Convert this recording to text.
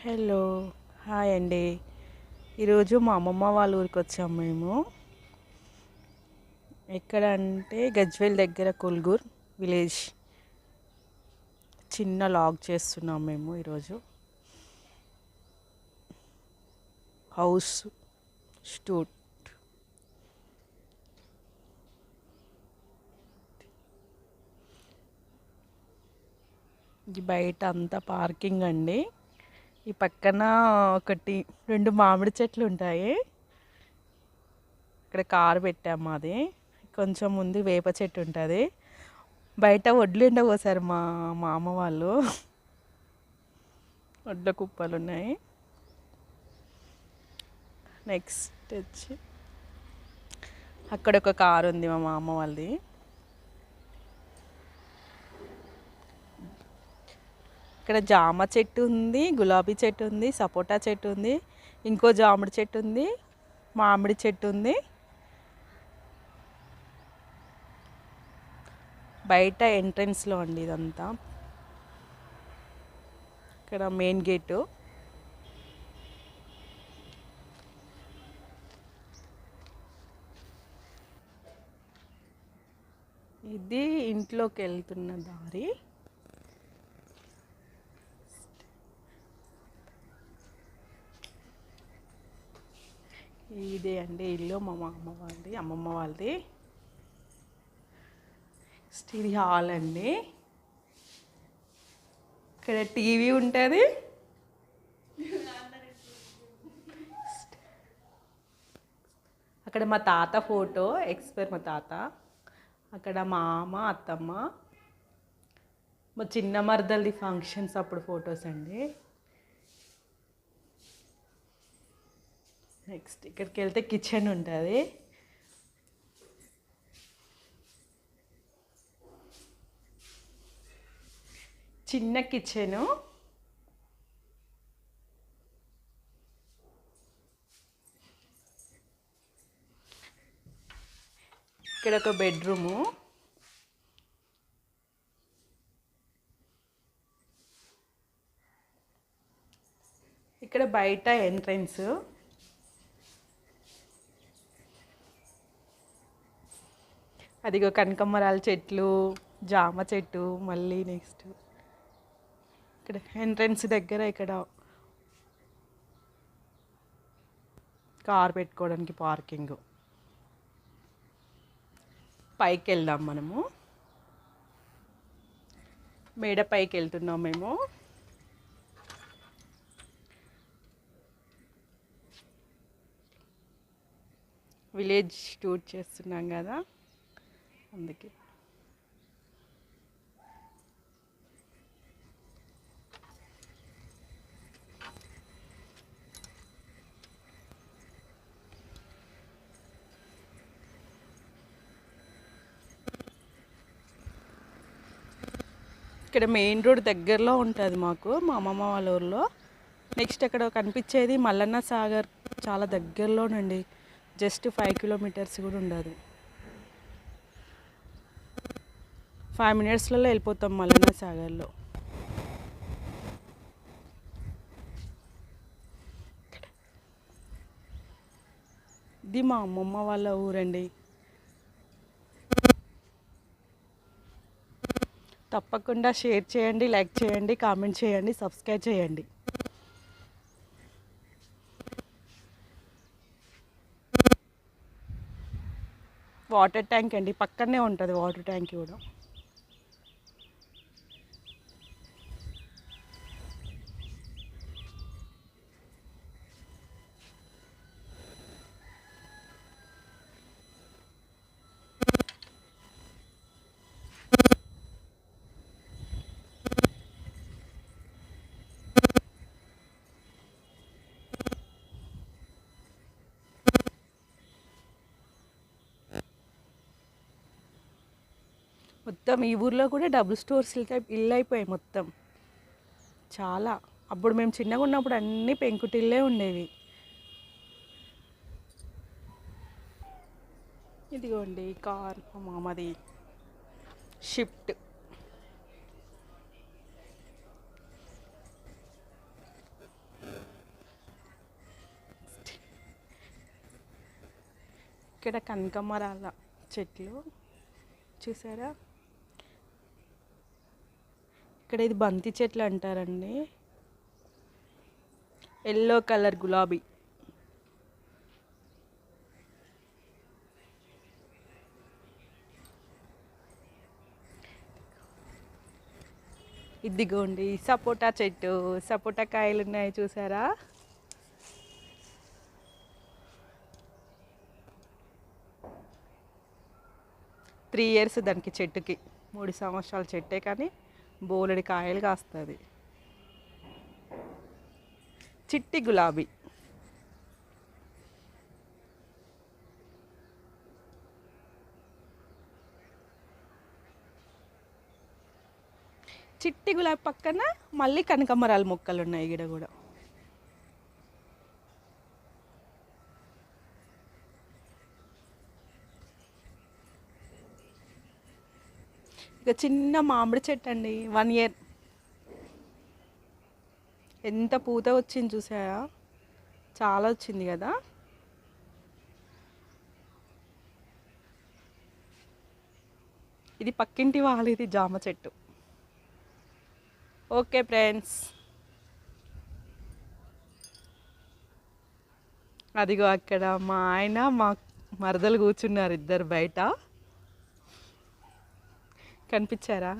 Hello, hi అండి. ఈరోజు మా అమ్మమ్మ వాళ్ళ ఊరికి వచ్చాము మేము. ఎక్కడ అంటే గజ్వేల్ దగ్గర కొల్గూర్ విలేజ్. చిన్న లాగ్ చేస్తున్నాం మేము ఈరోజు. House stood. ఇది బయట అంతా పార్కింగ్ అండి. ఈ పక్కన రెండు మామిడి చెట్లు ఉంటాయి. ఇక్కడ కారు పెట్టాము మాది. కొంచెం ముందు వేప చెట్టు ఉంటుంది. బయట వడ్లు ఎండపోసారు మా మామ వాళ్ళు. వడ్ల కుప్పలు ఉన్నాయి. నెక్స్ట్ వచ్చి అక్కడ ఒక కారు ఉంది మా మామ వాళ్ళది. ఇక్కడ జామ చెట్టు ఉంది, గులాబీ చెట్టు ఉంది, సపోటా చెట్టు ఉంది, ఇంకో జాముడి చెట్టు ఉంది, మామిడి చెట్టు ఉంది. బయట ఎంట్రన్స్లో అండి ఇదంతా. ఇక్కడ మెయిన్ గేటు. ఇది ఇంట్లోకి వెళ్తున్న దారి. ఇదే అండి ఇల్లు మా మామ వాళ్ళది, అమ్మమ్మ వాళ్ళది. ఇది హాల్ అండి. ఇక్కడ టీవీ ఉంటుంది. అక్కడ మా తాత ఫోటో, ఎక్స్పైర్ మా తాత. అక్కడ మా అమ్మ, అత్తమ్మ, మా చిన్న మరదల్ది ఫంక్షన్స్ అప్పుడు ఫొటోస్ అండి. నెక్స్ట్ ఇక్కడికి వెళ్తే కిచెన్ ఉంటుంది. చిన్న కిచెను. ఇక్కడ ఒక బెడ్రూము. ఇక్కడ బయట ఎంట్రన్స్. అదిగో కనకమరాల చెట్లు, జామ చెట్టు. మళ్ళీ నెక్స్ట్ ఇక్కడ ఎంట్రన్స్ దగ్గర ఇక్కడ కార్ పెట్టుకోవడానికి పార్కింగ్. పైకి వెళ్దాం మనము. మేడ పైకి వెళ్తున్నాం మేము. విలేజ్ టూర్ చేస్తున్నాం కదా, అందుకే. ఇక్కడ మెయిన్ రోడ్ దగ్గరలో ఉంటుంది మాకు, మా అమ్మమ్మ వాళ్ళ ఊర్లో. నెక్స్ట్ అక్కడ కనిపించేది మల్లన్న సాగర్, చాలా దగ్గరలోనండి. జస్ట్ 5 కిలోమీటర్స్ కూడా ఉండదు. 5 మినిట్స్లలో వెళ్ళిపోతాం మల్లన్న సాగర్లో. ఇది మా అమ్మమ్మ వాళ్ళ ఊరండి. తప్పకుండా షేర్ చేయండి, లైక్ చేయండి, కామెంట్ చేయండి, సబ్స్క్రైబ్ చేయండి. వాటర్ ట్యాంక్ అండి, పక్కనే ఉంటుంది వాటర్ ట్యాంక్ కూడా. మొత్తం ఈ ఊర్లో కూడా డబుల్ స్టోర్స్ ఇల్లు అయిపోయాయి మొత్తం. చాలా. అప్పుడు మేము చిన్నగా ఉన్నప్పుడు అన్నీ పెంకుటిల్లే ఉండేవి. ఇదిగోండి కార్ మా మామది, షిఫ్ట్. ఇక్కడ కనకమరాల చెట్లు చూసారా. ఇక్కడ ఇది బంతి చెట్లు అంటారండి. ఎల్లో కలర్ గులాబీ. ఇదిగోండి సపోటా చెట్టు, సపోటా కాయలు ఉన్నాయి చూసారా. త్రీ ఇయర్స్ దానికి చెట్టుకి, 3 సంవత్సరాల చెట్టే కానీ బోలెడి కాయలు కాస్తుంది. చిట్టి గులాబీ. చిట్టి గులాబీ పక్కన మళ్ళీ కనకమరాల మొక్కలు ఉన్నాయి ఇక్కడ కూడా. ఇక చిన్న మామిడి చెట్టు అండి, 1 ఇయర్. ఎంత పూత వచ్చింది చూసారా, చాలా వచ్చింది కదా. ఇది పక్కింటి వాళ్ళు, ఇది జామ చెట్టు. ఓకే ఫ్రెండ్స్, అదిగో అక్కడ మా ఆయన మా మరదలు కూర్చున్నారు, ఇద్దరు బయట. కనిపించారా?